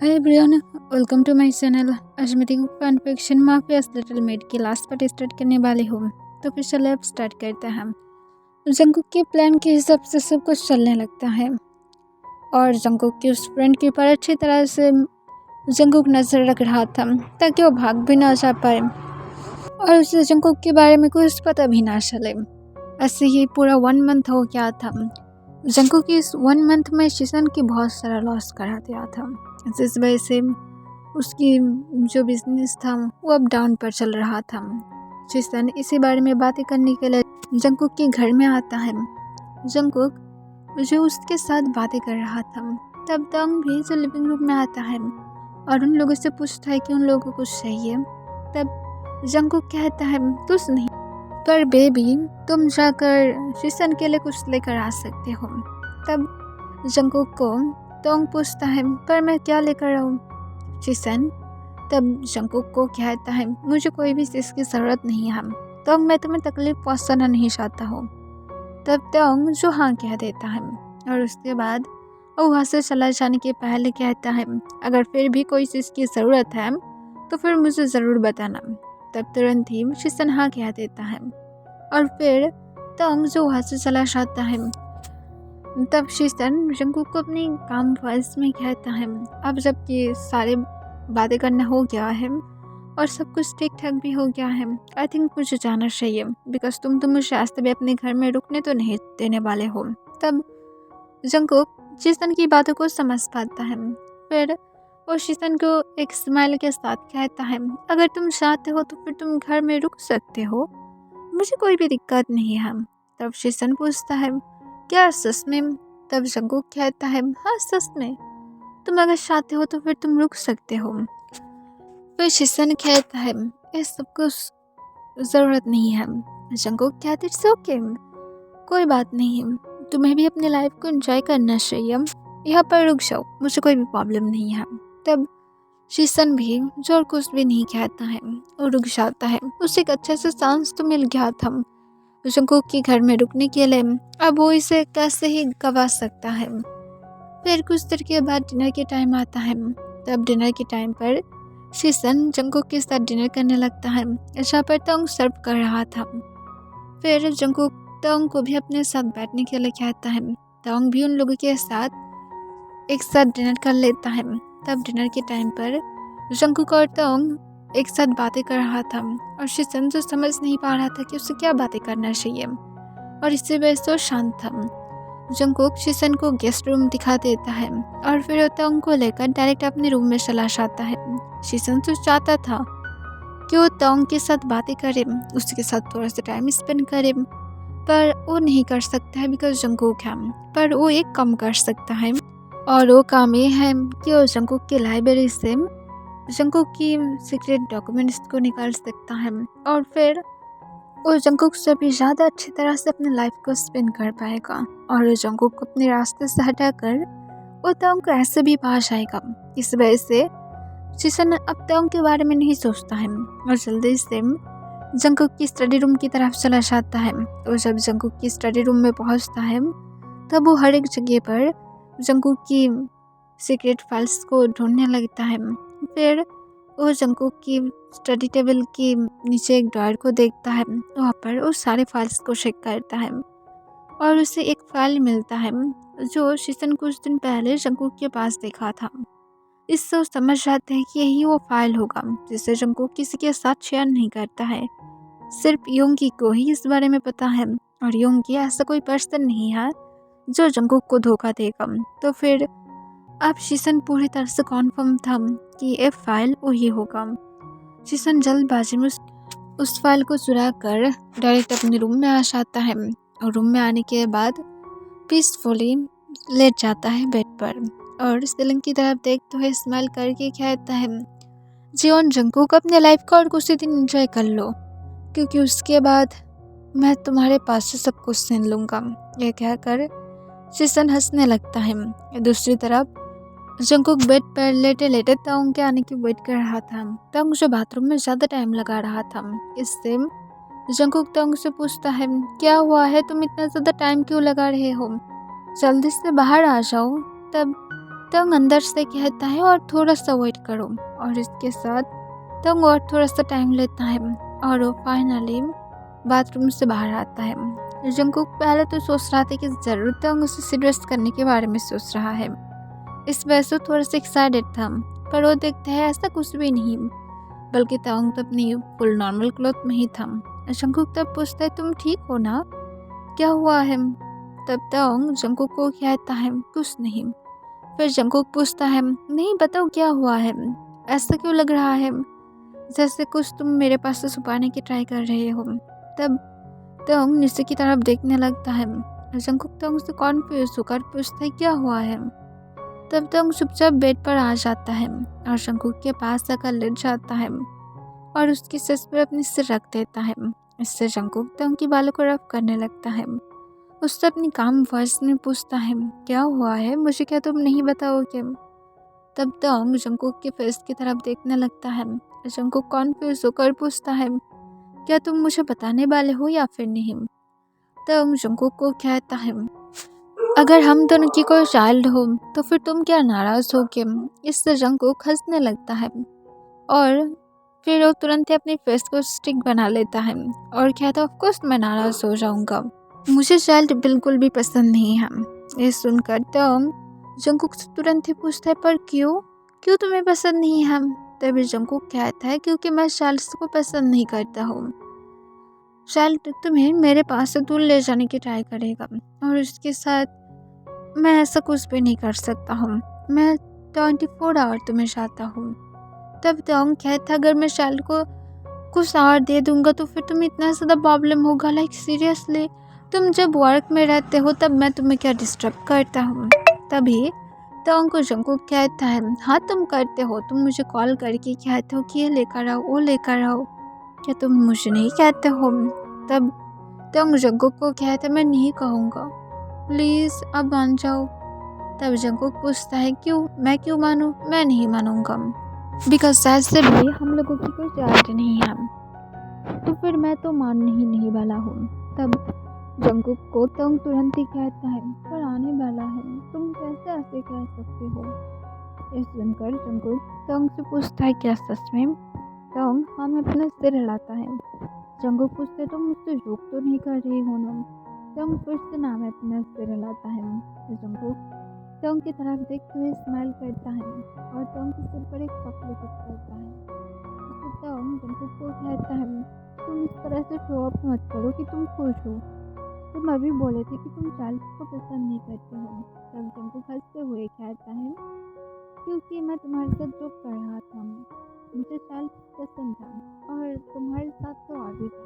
Hi everyone, welcome to my channel. आज मैं देखूँ fan fiction mafia's little maid की लास्ट पार्ट स्टार्ट करने वाली हूँ। तो फिर चले अब स्टार्ट करते हैं। जंगकुक के प्लान के हिसाब से सब कुछ चलने लगता है और जंगकुक की उस फ्रेंड के ऊपर अच्छी तरह से जंगकुक नजर रख रहा था ताकि वो भाग भी ना जा पाए और उसे जंगकुक के बारे में कुछ पता भी ना चले। ऐसे ही पूरा 1 मंथ हो गया था। जंगकुक इस 1 मंथ में शीशन की बहुत सारा लॉस करा दिया था, जिस वजह से उसकी जो बिजनेस था वो अप डाउन पर चल रहा था। शीशन इसी बारे में बातें करने के लिए जंगकुक के घर में आता है। जंगकुक जो उसके साथ बातें कर रहा था, तब तंग भी जो लिविंग रूम में आता है और उन लोगों से पूछता है कि उन लोगों को कुछ चाहिए। तब जंगकुक कहता है कुछ नहीं, पर बेबी तुम जाकर शीशन के लिए कुछ लेकर आ सकते हो। तब जंगकुक को तोंग पूछता है पर मैं क्या लेकर आऊँ। शीशन तब जंगकुक को कहता है मुझे कोई भी चीज़ की ज़रूरत नहीं है, तोंग मैं तुम्हें तकलीफ पहुँचाना नहीं चाहता हूँ। तब तोंग जो हाँ कह देता है और उसके बाद वो वहाँ से चला जाने के पहले कहता है अगर फिर भी कोई चीज़ की ज़रूरत है तो फिर मुझे ज़रूर बताना। तब तुरंत ही शीशन हाँ कह देता है और फिर तोंग जो वहाँ से चला जाता है। तब शीशन जंगकुक को अपनी काम वॉइस में कहता है अब जबकि सारे बातें करना हो गया है और सब कुछ ठीक ठाक भी हो गया है, आई थिंक मुझे जाना चाहिए बिकॉज तुम तो मुझे आज तक अपने घर में रुकने तो नहीं देने वाले हो। तब जंगकुक शीशन की बातों को समझ पाता है। फिर वो शीशन को एक स्माइल के साथ कहता है अगर तुम चाहते हो तो फिर तुम घर में रुक सकते हो, मुझे कोई भी दिक्कत नहीं है। तब शीशन पूछता है क्या सच में? तब जंगकुक कहता है हाँ सच में, तुम अगर चाहते हो तो फिर तुम रुक सकते हो। फिर शीशन कहता है इस सब कुछ ज़रूरत नहीं है। जंगकुक कहते इट्स ओके, कोई बात नहीं, तुम्हें भी अपनी लाइफ को एंजॉय करना चाहिए, यहाँ पर रुक जाओ, मुझे कोई भी प्रॉब्लम नहीं है। तब शीशन भी जो और कुछ भी नहीं कहता है और रुक जाता है। उसे एक अच्छे से चांस तो मिल गया था जंगकुक के घर में रुकने के लिए, अब वो इसे कैसे ही गवा सकता है। फिर कुछ देर के बाद डिनर के टाइम आता है। तब डिनर के टाइम पर शीशन जंगकुक के साथ डिनर करने लगता है जहाँ पर तोंग सर्व कर रहा था। फिर जंगकुक तोंग को भी अपने साथ बैठने के लिए कहता है। तोंग भी उन लोगों के साथ एक साथ डिनर कर लेता है। तब डिनर के टाइम पर जंगकुक और तोंग एक साथ बातें कर रहा था और शीशन जो समझ नहीं पा रहा था कि उसे क्या बातें करना चाहिए और इससे वजह से वो शांत था। जंगकुक शीशन को गेस्ट रूम दिखा देता है और फिर वो तोंग को लेकर डायरेक्ट अपने रूम में चला जाता है। शीशन तो चाहता था कि वो तोंग के साथ बातें करे, उसके साथ थोड़ा सा टाइम स्पेंड करे, पर वो नहीं कर सकता है बिकॉज जंगकुक है। पर वो एक काम कर सकता है और वो काम ये है कि वो जंगकुक की लाइब्रेरी से जंगकुक की सीक्रेट डॉक्यूमेंट्स को निकाल सकता है और फिर वो जंगकुक से भी ज़्यादा अच्छी तरह से अपनी लाइफ को स्पेंड कर पाएगा और जंगकुक को अपने रास्ते से हटाकर वो तोंग को ऐसे भी पा जाएगा। इस वजह से शीशन अब तोंग के बारे में नहीं सोचता है और जल्दी से जंगकुक की स्टडी रूम की तरफ चला जाता है। और जब जंगकुक की स्टडी रूम में पहुंचता है तब वो हर एक जगह पर जंगकुक की सीक्रेट फाइल्स को ढूंढने लगता है। फिर वो जंगकुक की स्टडी टेबल के नीचे एक ड्रॉयर को देखता है, वहाँ पर वो सारे फाइल्स को चेक करता है और उसे एक फाइल मिलता है जो शीशन कुछ दिन पहले जंगकुक के पास देखा था। इससे वो समझ जाते हैं कि यही वो फाइल होगा जिसे जंगकुक किसी के साथ शेयर नहीं करता है, सिर्फ योंगी को ही इस बारे में पता है और योंगी ऐसा कोई पर्सन नहीं है जो जंगकुक को धोखा देगा। तो फिर अब शीशन पूरी तरह से कॉन्फर्म था कि ये फाइल वही होगा। शीशन जल्दबाजी में उस फाइल को चुरा कर डायरेक्ट अपने रूम में आ जाता है और रूम में आने के बाद पीसफुली लेट जाता है बेड पर और सीलिंग की तरफ देखते हुए स्माइल करके कहता है जियोन जंगकुक अपने लाइफ को और कुछ दिन एंजॉय कर लो, क्योंकि उसके बाद मैं तुम्हारे पास से सब कुछ छीन लूँगा। यह कहकर शीशन हंसने लगता है। दूसरी तरफ जंगकुक बेड पर लेटे लेटे तोंग के आने की वेट कर रहा था। तोंग जो बाथरूम में ज़्यादा टाइम लगा रहा था, इससे जंगकुक तोंग से पूछता है क्या हुआ है, तुम इतना ज़्यादा टाइम क्यों लगा रहे हो, जल्दी से बाहर आ जाओ। तब तंग अंदर से कहता है और थोड़ा सा वेट करो, और इसके साथ तंग और थोड़ा सा टाइम लेता है और वो फाइनली बाथरूम से बाहर आता है। जंगकुक पहले तो सोच रहा था कि ज़रूर तंग उसे सीरियस करने के बारे में सोच रहा है, इस वजह से थोड़ा सा एक्साइटेड था, पर वो देखता है ऐसा कुछ भी नहीं, बल्कि तंग तो अपनी फुल नॉर्मल क्लॉथ में ही था। जंगकुक तब पूछता है तुम ठीक हो ना, क्या हुआ है? तब तंग जंगकुक को कहता है कुछ नहीं। फिर जंगकुक पूछता है नहीं बताओ क्या हुआ है, ऐसा क्यों लग रहा है जैसे कुछ तुम मेरे पास से छुपाने की ट्राई कर रहे हो। तब तंग नीचे की तरफ देखने लगता है। जंगकुक तंग से कॉन्फ्यूज होकर पूछता है क्या हुआ है। तब तंग चुपचाप बेड पर आ जाता है और जंगकुक के पास आकर लेट जाता है और उसकी सर पर अपनी सिर रख देता है। इससे जंगकुक तंग की बालों को रफ करने लगता है। उससे अपनी काम वॉइस में पूछता है क्या हुआ है, मुझे क्या तुम नहीं बताओगे? तब तंग जंगकुक के फेस की तरफ देखने लगता है। जंगकुक कॉन्फ्यूज होकर पूछता है क्या तुम मुझे बताने वाले हो या फिर नहीं? तंग जंगकुक को कहता है अगर हम दोनों की कोई चाइल्ड हो तो फिर तुम क्या नाराज होगे? इससे जंगकुक हंसने लगता है और फिर वो तुरंत ही अपनी फेस को स्टिक बना लेता है और कहता है ऑफ कोर्स मैं नाराज हो जाऊंगा, मुझे चाइल्ड बिल्कुल भी पसंद नहीं है। ये सुनकर तंग जंगकुक से तुरंत ही पूछता है पर क्यों, क्यों तुम्हें पसंद नहीं है? तभी जंगकुक कहता है क्योंकि मैं चाइल्ड्स को पसंद नहीं करता हूँ। चाइल्ड तुम्हें मेरे पास से दूर ले जाने की ट्राई करेगा और उसके साथ मैं ऐसा कुछ भी नहीं कर सकता हूँ। मैं 24 आवर तुम्हें चाहता हूँ। तब तंग कहता अगर मैं चाइल्ड को कुछ आवर दे दूंगा तो फिर तुम्हें इतना ज़्यादा प्रॉब्लम होगा, लाइक सीरियसली तुम जब वर्क में रहते हो तब मैं तुम्हें क्या डिस्टर्ब करता हूँ? तभी तंग को जंगकुक कहता है हाँ तुम करते हो, तुम मुझे कॉल करके कहते हो कि ये लेकर आओ वो लेकर आओ, क्या तुम मुझे नहीं कहते हो? तब तंग जंगकुक को कहता है मैं नहीं कहूँगा, प्लीज़ अब मान जाओ। तब जंगकुक पूछता है क्यों, मैं क्यों मानूँ? मैं नहीं मानूंगा, बिकॉज शायद से भी हम लोगों की कोई चार्ट नहीं है, तो फिर मैं तो मानने ही नहीं वाला हूँ। तब जंगकुक को तंग तुरंत ही कहता है पर आने वाला है, तुम कैसे ऐसे कह सकते हो? ये सुनकर जंगकुक तंग से पूछता है क्या सच में? तंग हमें अपना सिर हिलाता है। जंगकुक पूछते तुम मुझसे जोक तो नहीं कर रही हो ना? तंग फिर से नाम अपना सिर हिलाता है। जंगकुक तंग की तरफ देखते हुए स्माइल करता है और तंग के सिर पर एक चॉकलेट करता है। इससे तंग जंगकुक को कहता है तुम इस तरह से शो ऑफ मत करो कि तुम खुश हो, तुम अभी बोले थे कि तुम चाइल्ड को पसंद नहीं करते हो। तब जंगकुक हंसते हुए कहता है क्योंकि मैं तुम्हारे साथ जोक कर रहा था, मुझे चाइल्ड पसंद था और तुम्हारे साथ तो और भी था।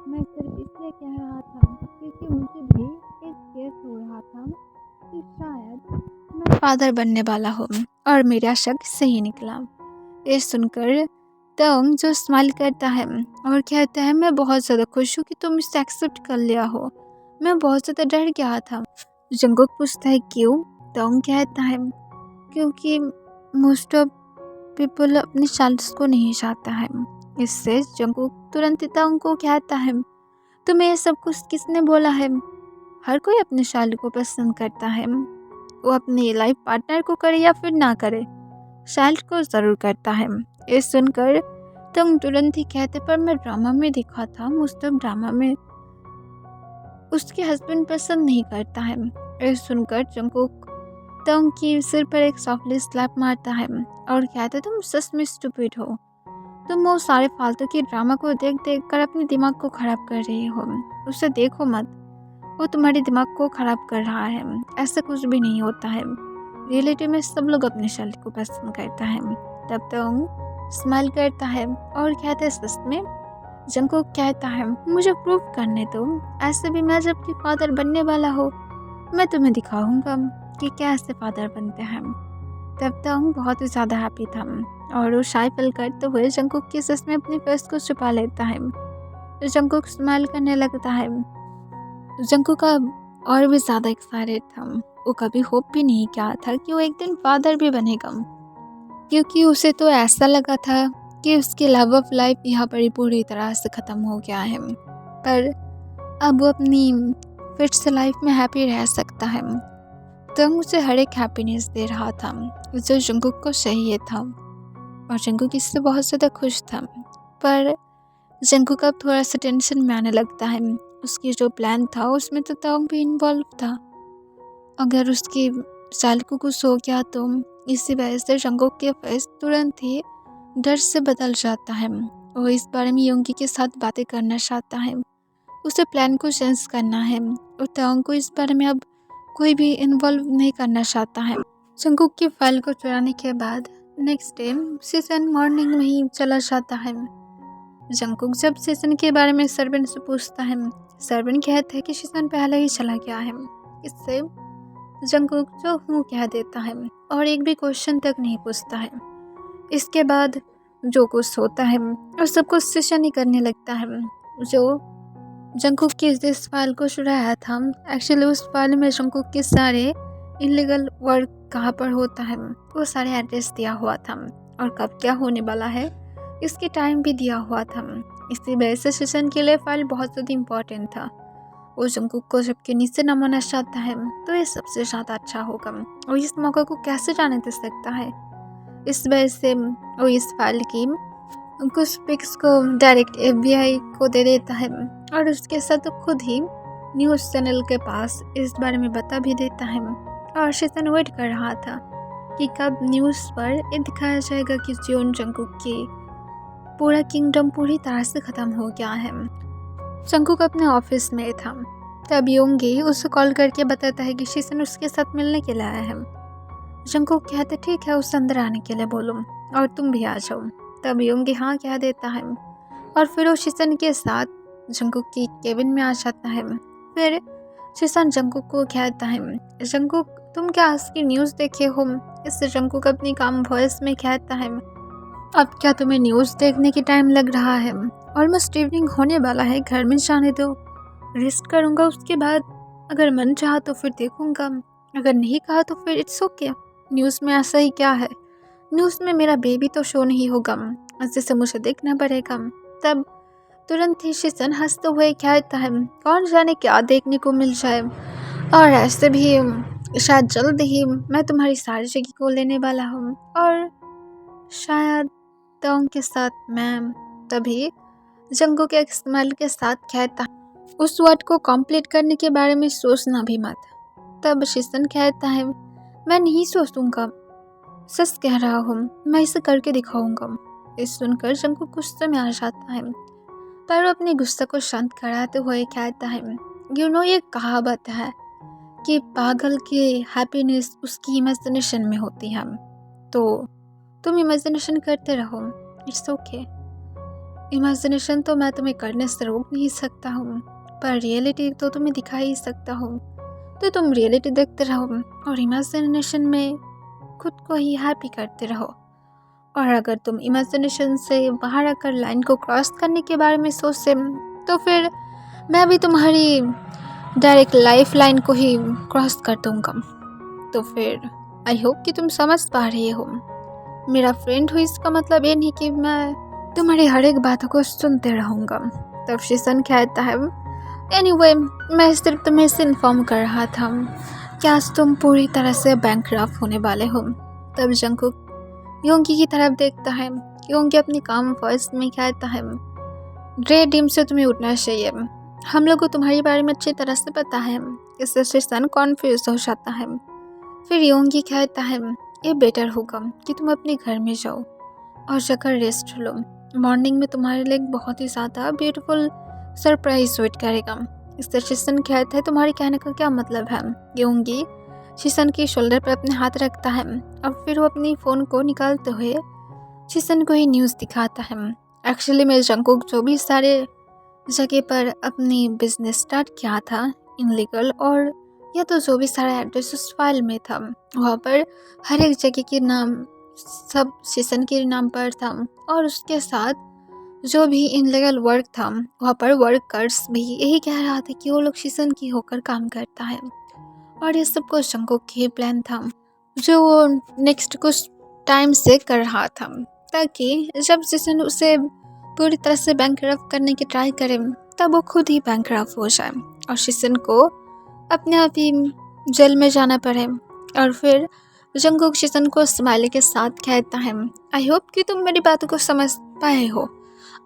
मैं सिर्फ इसलिए कह रहा था क्योंकि मुझे भी एक केस हो रहा था कि शायद मैं फादर बनने वाला हूँ और मेरा शक सही निकला। ये सुनकर तंग जो स्माइल करता है और कहता है मैं बहुत ज़्यादा खुश हूँ कि तुम इसे एक्सेप्ट कर लिया हो, मैं बहुत ज़्यादा डर गया था। जंगकुक पूछता है क्यों? तंग कहता है क्योंकि मोस्ट ऑफ पीपल अपनी चाइल्ड्स को नहीं चाहता है। इससे जंगकुक तुरंत ही तंग को कहता है तुम्हें ये सब कुछ किसने बोला है? हर कोई अपने चाइल्ड को पसंद करता है, वो अपने लाइफ पार्टनर को करे या फिर ना करे, चाइल्ड को ज़रूर करता है। ये सुनकर तंग तुरंत ही कहते पर मैं ड्रामा में देखा था, मोस्ट ऑफ ड्रामा में उसके हस्बैंड पसंद नहीं करता है। ये सुनकर जंगकुक तंग की सिर पर एक सॉफ्टली स्लैप मारता है और कहते तुम सच में स्टूपिड हो, तुम वो सारे फालतू के ड्रामा को देख देख कर अपने दिमाग को ख़राब कर रही हो, उसे देखो मत, वो तुम्हारे दिमाग को ख़राब कर रहा है, ऐसा कुछ भी नहीं होता है, रियलिटी में सब लोग अपने चाइल्ड को पसंद करता है। तब तंग स्माइल करता है और कहता है सच में? जंगकुक कहता है मुझे प्रूव करने दो, ऐसे भी मैं जब कि फादर बनने वाला हो, मैं तुम्हें दिखाऊंगा कि कैसे फादर बनते हैं। तब तंग बहुत ही ज़्यादा हैप्पी था और वो शाय फील करते हुए जंगकुक के सच में अपनी फेस को छुपा लेता है। जंगकुक स्माइल करने लगता है। जंगकुक का और भी ज़्यादा एक्साइटेड था, वो कभी होप भी नहीं किया था कि वो एक दिन फादर भी बनेगा, क्योंकि उसे तो ऐसा लगा था कि उसकी लव ऑफ लाइफ यहाँ पर पूरी तरह से ख़त्म हो गया है, पर अब वो अपनी फिर से लाइफ में हैप्पी रह सकता है। तंग उसे हर एक हैप्पीनेस दे रहा था जो जंगकुक को चाहिए था, और जंगकुक इससे बहुत ज़्यादा खुश था। पर जंगकुक अब थोड़ा सा टेंशन में आने लगता है। उसकी जो प्लान था उसमें तो तंग भी इन्वॉल्व था। अगर उसकी चाल को कुछ हो गया तो इसी वजह से जंगकुक के फेस तुरंत ही डर से बदल जाता है। वो इस बारे में योंगी के साथ बातें करना चाहता है। उसे प्लान को चेंज करना है और तंग को इस बारे में अब कोई भी इन्वॉल्व नहीं करना चाहता है। जंगकुक की फाइल को चुराने के बाद नेक्स्ट डे सीजन मॉर्निंग में ही चला जाता है। जंगकुक जब सीजन के बारे में सर्वेंट से पूछता है, सर्वेंट कहता है कि सीजन पहले ही चला गया है। इससे जंगकुक जो हूँ कह देता है और एक भी क्वेश्चन तक नहीं पूछता है। इसके बाद जो कुछ होता है और सब कुछ सीजन ही करने लगता है। जो जंगकुक की जिस फाइल को चुराया था, एक्चुअली उस फाइल में जंगकुक के सारे इलीगल वर्क कहाँ पर होता है वो सारे एड्रेस दिया हुआ था और कब क्या होने वाला है इसके टाइम भी दिया हुआ था। इसी वजह से सीजन के लिए फाइल बहुत ज़्यादा इम्पोर्टेंट था। वो जंगकुक को जब किन्हीं से न माना चाहता है तो ये सबसे ज़्यादा अच्छा होगा और इस मौका को कैसे जाने दे सकता है। इस वजह से वो इस फाइल की कुछ पिक्स को डायरेक्ट FBI को दे देता है और उसके साथ खुद ही न्यूज़ चैनल के पास इस बारे में बता भी देता है। और सीजन वेट कर रहा था कि कब न्यूज़ पर ये दिखाया जाएगा कि जियोन जंगकुक की पूरा किंगडम पूरी तरह से ख़त्म हो गया है। जंगकुक अपने ऑफिस में था, तब योंगी उसे कॉल करके बताता है कि शीसन उसके साथ मिलने के लिए आया है। जंगकुक कहते ठीक है उसे अंदर आने के लिए बोलो और तुम भी आ जाओ। तब योंगी हाँ कह देता है और फिर वो शीसन के साथ जंगकुक की केबिन में आ जाता है। फिर शीसन जंगकुक को कहता है, जंगकुक तुम क्या आज की न्यूज़ देखे हो? इससे जंगकुक अपनी काम वॉइस में कहता है, अब क्या तुम्हें न्यूज़ देखने की टाइम लग रहा है? ऑलमोस्ट इवनिंग होने वाला है, घर में जाने दो, रेस्ट करूँगा, उसके बाद अगर मन चाहा तो फिर देखूँगा, अगर नहीं कहा तो फिर इट्स ओके। न्यूज़ में ऐसा ही क्या है, न्यूज़ में मेरा बेबी तो शो नहीं होगा जिसे मुझे देखना पड़ेगा। तब तुरंत ही शीसन हंसते हुए कहता है, कौन जाने क्या देखने को मिल जाए, और ऐसे भी शायद जल्द ही मैं तुम्हारी सारी जगह को लेने वाला हूँ और शायद तोंग के साथ मैं। तभी जंगकुक के स्माइल के साथ कहता है, उस वर्ड को कंप्लीट करने के बारे में सोचना भी मत। तब शीसन कहता है, मैं नहीं सोचूंगा, सच कह रहा हूँ, मैं इसे करके दिखाऊंगा। इस सुनकर जंगकुक गुस्से में आ जाता है, पर वो अपने गुस्से को शांत कराते हुए कहता है, ये कहावत है कि पागल की हैप्पीनेस उसकी इमेजिनेशन में होती है, तो तुम इमेजिनेशन करते रहो, इट्स ओके। इमेजिनेशन तो मैं तुम्हें करने से रोक नहीं सकता हूँ, पर रियलिटी तो तुम्हें दिखा ही सकता हूँ, तो तुम रियलिटी देखते रहो और इमेजिनेशन में खुद को ही हैप्पी करते रहो। और अगर तुम इमेजिनेशन से बाहर आकर लाइन को क्रॉस करने के बारे में सोचे तो फिर मैं भी तुम्हारी डायरेक्ट लाइफ लाइन को ही क्रॉस कर दूँगा। तो फिर आई होप कि तुम समझ पा रही हो। मेरा फ्रेंड हो इसका मतलब ये नहीं कि मैं तुम्हारी हर एक बातों को सुनते रहूँगा। तब शीसन कहता है, एनीवे मैं सिर्फ तुम्हें इसे इन्फॉर्म कर रहा था कि आज तुम पूरी तरह से बैंकरप्ट होने वाले हो। तब जंगकुक योंगी की तरफ देखता है। योंगी अपनी काम वॉइस में कहता है, ड्रे टीम से तुम्हें उठना चाहिए, हम लोग को तुम्हारे बारे में अच्छी तरह से पता है। इससे शीसन कॉन्फ्यूज हो जाता है। फिर योंगी कहता है, ये बेटर होगा कि तुम अपने घर में जाओ और जाकर रेस्ट लो, मॉर्निंग में तुम्हारे लिए एक बहुत ही ज़्यादा ब्यूटीफुल सरप्राइज वेट करेगा। इससे शीसन कहता है, तुम्हारे कहने का क्या मतलब है? योंगी शीसन के शोल्डर पर अपने हाथ रखता है और फिर वो अपनी फ़ोन को निकालते हुए शीसन को ही न्यूज़ दिखाता है। एक्चुअली में जंगकुक जो भी सारे जगह पर अपनी बिजनेस स्टार्ट किया था इनलीगल, और या तो जो भी सारा एड्रेस उस फाइल में था, वहाँ पर हर एक जगह के नाम सब शीसन के नाम पर था, और उसके साथ जो भी इनलीगल वर्क था वहाँ पर वर्कर्स भी यही कह रहा था कि वो लोग शीसन की होकर काम करता है। और ये सब कुछ जंगकुक की प्लान था जो वो नेक्स्ट कुछ टाइम से कर रहा था, ताकि जब शीसन उसे पूरी तरह से बैंकरप्ट करने की ट्राई करे तब वो खुद ही बैंकरप्ट हो जाए और शीसन को अपने आप ही जेल में जाना पड़े और फिर जंगकुक शीशन को स्माइली के साथ कहता है, आई होप कि तुम मेरी बातों को समझ पाए हो।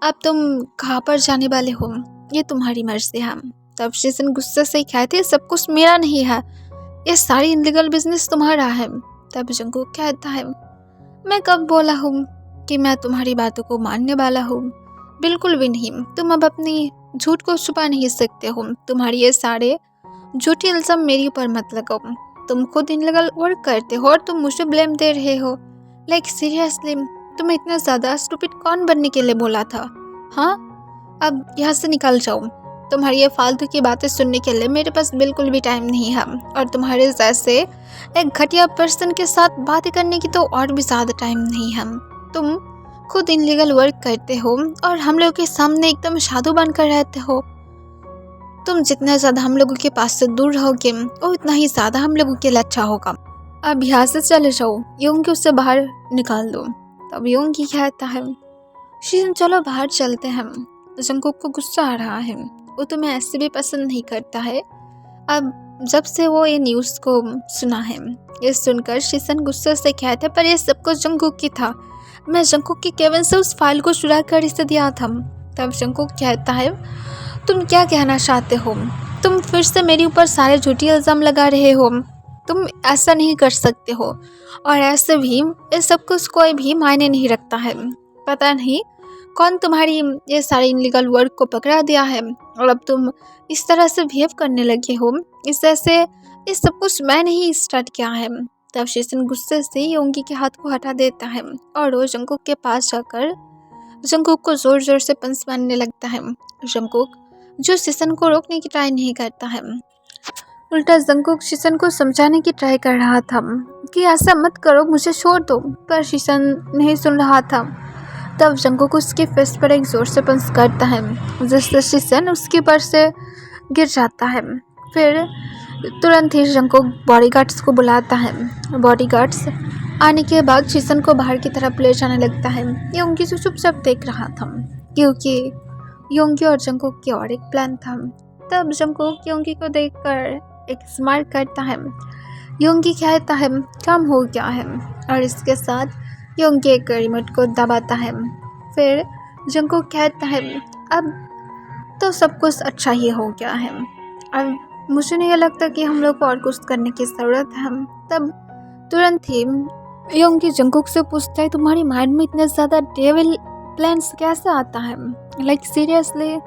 अब तुम कहाँ पर जाने वाले हो ये तुम्हारी मर्जी है। तब शीशन गुस्से से कहते, सब कुछ मेरा नहीं है, ये सारी इलीगल बिजनेस तुम्हारा है। तब जंगकुक कहता है, मैं कब बोला हूँ कि मैं तुम्हारी बातों को मानने वाला हूँ? बिल्कुल भी नहीं। तुम अब अपनी झूठ को छुपा नहीं सकते हो। तुम्हारी ये सारे झूठी इल्जाम मेरे ऊपर मत लगाओ। तुम खुद इलीगल वर्क करते हो और तुम मुझे ब्लेम दे रहे हो। लाइक सीरियसली, तुम्हें इतना ज़्यादा स्टूपिड कौन बनने के लिए बोला था? हाँ, अब यहाँ से निकल जाओ। तुम्हारी ये फालतू की बातें सुनने के लिए मेरे पास बिल्कुल भी टाइम नहीं है, और तुम्हारे जैसे एक घटिया पर्सन के साथ बातें करने की तो और भी ज़्यादा टाइम नहीं है। तुम खुद इलीगल वर्क करते हो और हम लोगों के सामने एकदम साधु बनकर रहते हो। तुम जितना ज़्यादा हम लोगों के पास से दूर रहोगे उतना ही ज़्यादा हम लोगों के लिए अच्छा होगा। अब यहाँ से चले जाओ, योंगी उससे बाहर निकाल दो। तब योंगी कहता है, शीशन चलो बाहर चलते हैं। जंगकुक को गुस्सा आ रहा है, वो तुम्हें ऐसे भी पसंद नहीं करता है अब जब से वो ये न्यूज़ को सुना है। ये सुनकर शीशन गुस्से से कहता है, पर ये सब कुछ जंगकुक की था। मैं जंगकुक के केबिन से उस फाइल को चुरा कर इसे दिया था। तब जंगकुक कहता है, तुम क्या कहना चाहते हो? तुम फिर से मेरे ऊपर सारे झूठी इल्ज़ाम लगा रहे हो। तुम ऐसा नहीं कर सकते हो, और ऐसे भी ये सब कुछ कोई भी मायने नहीं रखता है। पता नहीं कौन तुम्हारी ये सारे इलीगल वर्क को पकड़ा दिया है, और अब तुम इस तरह से बिहेव करने लगे हो इस तरह से। ये सब कुछ मैंने ही स्टार्ट किया है। तब शीशन गुस्से से योंगी के हाथ को हटा देता है और वो जंगकुक के पास जाकर जंगकुक को ज़ोर ज़ोर से पंच मारने लगता है। जंगकुक जो शीशन को रोकने की ट्राई नहीं करता है, उल्टा जंगकुक शीशन को समझाने की ट्राई कर रहा था कि ऐसा मत करो, मुझे छोड़ दो, पर शीशन नहीं सुन रहा था। तब जंगकुक उसके फेस पर एक जोर से पंच करता है, जिससे शीशन उसके ऊपर से गिर जाता है। फिर तुरंत ही जंगकुक बॉडीगार्ड्स को बुलाता है। बॉडीगार्ड्स आने के बाद शीशन को बाहर की तरफ ले जाने लगता है। योंगी जो चुपचाप देख रहा था, क्योंकि योंगी और जंगकुक की और एक प्लान था। तब जंगकुक योंगी को देखकर एक स्माइल करता है। योंगी कहता है, काम हो गया है, और इसके साथ योंगी एक रिमोट को दबाता है। फिर जंगकुक कहता है, अब तो सब कुछ अच्छा ही हो गया है, अब मुझे नहीं लगता कि हम लोग को और कुछ करने की ज़रूरत है। तब तुरंत ही योंगी जंगकुक से पूछता है, तुम्हारी माइंड में इतने ज़्यादा डेविल प्लान्स कैसे आता है? लाइक सीरियसली,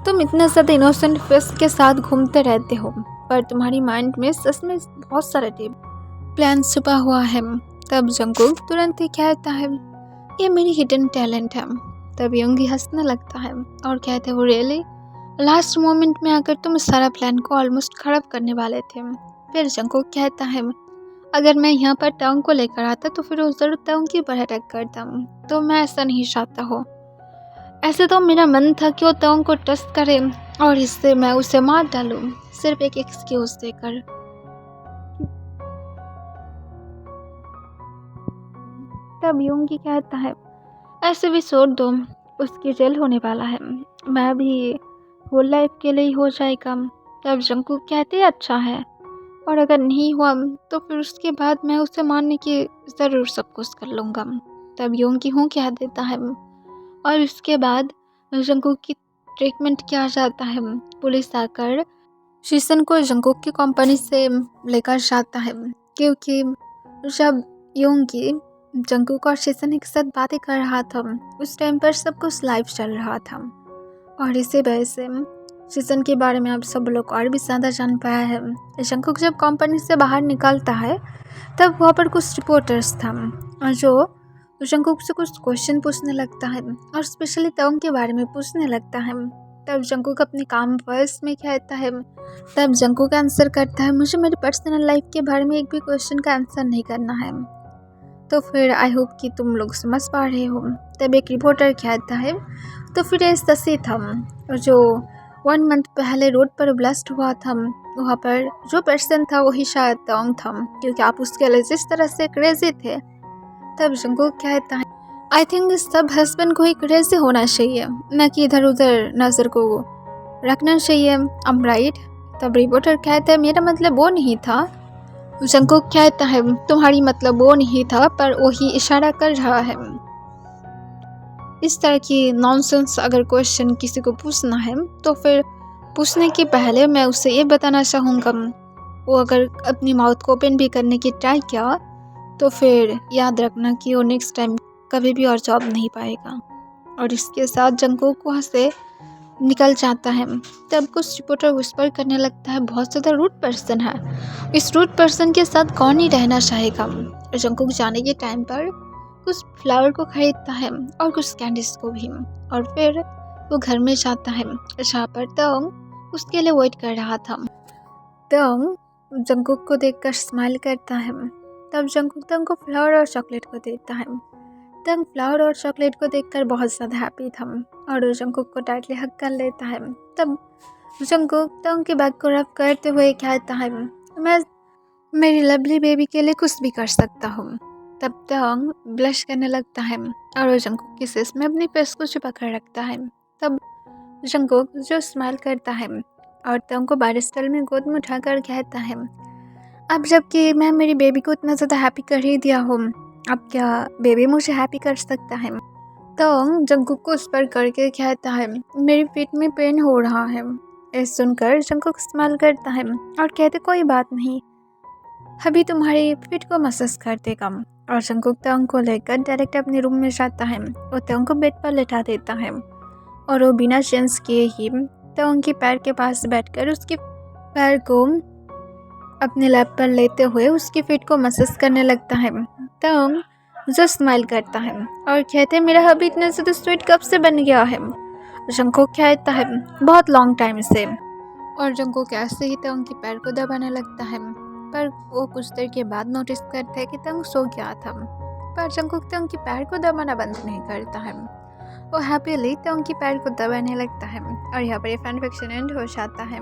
तुम इतने ज़्यादा इनोसेंट फेस के साथ घूमते रहते हो, पर तुम्हारी माइंड में सच में बहुत सारे प्लान छुपा हुआ है। तब जंगकुक तुरंत ही कहता है, ये मेरी हिडन टैलेंट है। तब योंगी हंसने लगता है और कहते हो, रियली? लास्ट मोमेंट में आकर तुम सारा प्लान को ऑलमोस्ट खराब करने वाले थे। फिर जंगकुक कहता है, अगर मैं यहाँ पर टांग को लेकर आता तो फिर उस जरूर टांग की पर अटैक करता, तो मैं ऐसा नहीं चाहता हो। ऐसे तो मेरा मन था कि वो टांग को टच करे और इससे मैं उसे मार डालूं, सिर्फ एक एक्सक्यूज देकर। तब योंगी कहता है, ऐसे भी छोड़ दो, उसकी जेल होने वाला है, मैं भी होल लाइफ के लिए ही हो जाएगा। तब जंगकुक कहते हैं, अच्छा है, और अगर नहीं हुआ तो फिर उसके बाद मैं उसे मारने की ज़रूर सब कुछ कर लूँगा। तब योंगी हूँ कह देता है, और उसके बाद जंगकुक की ट्रीटमेंट किया जाता है। पुलिस आकर शीशन को जंगकुक की कंपनी से लेकर जाता है, क्योंकि जब योंगी जंगकुक और शीशन एक साथ बातें कर रहा था उस टाइम पर सब कुछ लाइव चल रहा था, और इसी वजह से शीशन के बारे में आप सब लोग और भी ज़्यादा जान पाया है। जंगकुक जब कंपनी से बाहर निकलता है तब वहाँ पर कुछ रिपोर्टर्स था जो जंगकुक से कुछ क्वेश्चन पूछने लगता है, और स्पेशली टांग के बारे में पूछने लगता है। तब जंगकुक अपने काम वॉइस में कहता है। तब जंगकुक आंसर करता है, मुझे मेरी पर्सनल लाइफ के बारे में एक भी क्वेश्चन का आंसर नहीं करना है। तो फिर आई होप कि तुम लोग समझ पा रहे हो। तब एक रिपोर्टर कहता है, तो फिर ये सही था जो 1 मंथ पहले रोड पर ब्लास्ट हुआ था, वहाँ पर जो पर्सन था वही शायद टांग था, क्योंकि आप उसके लिए जिस तरह से क्रेजी थे। तब जंगकुक कहता है, आई थिंक सब हस्बैंड को ही क्रेजी होना चाहिए, न कि इधर उधर नज़र को रखना चाहिए। I'm right? तब रिपोर्टर कहता है, मेरा मतलब वो नहीं था, जंकुक कहता है तुम्हारी मतलब वो नहीं था, पर वही इशारा कर रहा है। इस तरह की नॉनसेंस अगर क्वेश्चन किसी को पूछना है तो फिर पूछने के पहले मैं उसे ये बताना चाहूँगा, वो अगर अपनी माउथ को ओपन भी करने की ट्राई किया तो फिर याद रखना कि वो नेक्स्ट टाइम कभी भी और जॉब नहीं पाएगा। और इसके साथ जंकुक वहाँ से निकल जाता है। तब कुछ रिपोर्टर विस्पर करने लगता है बहुत ज़्यादा रूड पर्सन है, इस रूड पर्सन के साथ कौन ही रहना चाहेगा। जंकुक जाने के टाइम पर कुछ फ्लावर को खरीदता है और कुछ कैंडीज को भी, और फिर वो घर में जाता है जहाँ पर तंग उसके लिए वेट कर रहा था। तंग जंकुक को देखकर स्माइल करता है। तब जंकुक तंग को फ्लावर और चॉकलेट को देता है। तंग फ्लावर और चॉकलेट को देखकर बहुत ज़्यादा हैप्पी था और जंकुक को टाइटली हग कर लेता है। तब जंकुक तंग के बैग को रब करते हुए कहता है मैं मेरी लवली बेबी के लिए कुछ भी कर सकता हूँ। तब तंग ब्लश करने लगता है और जंकुक की किसेस में अपनी फेस को छुपा कर रखता है। तब जंकुक जो स्माइल करता है और तंग को बारिस्टल में गोद में उठाकर कहता है अब जबकि मैं मेरी बेबी को इतना ज़्यादा हैप्पी कर ही दिया हूँ, अब क्या बेबी मुझे हैप्पी कर सकता है। तंग जंकुक को उस पर करके कहता है मेरी फीट में पेन हो रहा है। ये सुनकर जंकुक स्माइल करता है और कहते कोई बात नहीं, अभी तुम्हारी फीट को मसाज कर देगा। और जंकुक तंग को लेकर डायरेक्ट अपने रूम में जाता है और तंग को बेड पर लेटा देता है और वो बिना चेंज किए ही तंग के पैर के पास बैठकर उसके पैर को अपने लैप पर लेते हुए उसकी फीट को मसाज करने लगता है। तंग जो स्माइल करता है और कहते हैं मेरा हबी इतने ज़्यादा स्वीट कब से बन गया है। जंकुक कहता है बहुत लॉन्ग टाइम से। और जंकुक ऐसे ही तंग के पैर को दबाने लगता है, पर वो कुछ देर के बाद नोटिस करता है कि तंग सो गया था। पर जंकुक तंग के पैर को दबाना बंद नहीं करता है, वो हैप्पीली तंग के पैर को दबाने लगता है। और यहाँ पर ये फैन फिक्शन एंड हो जाता है।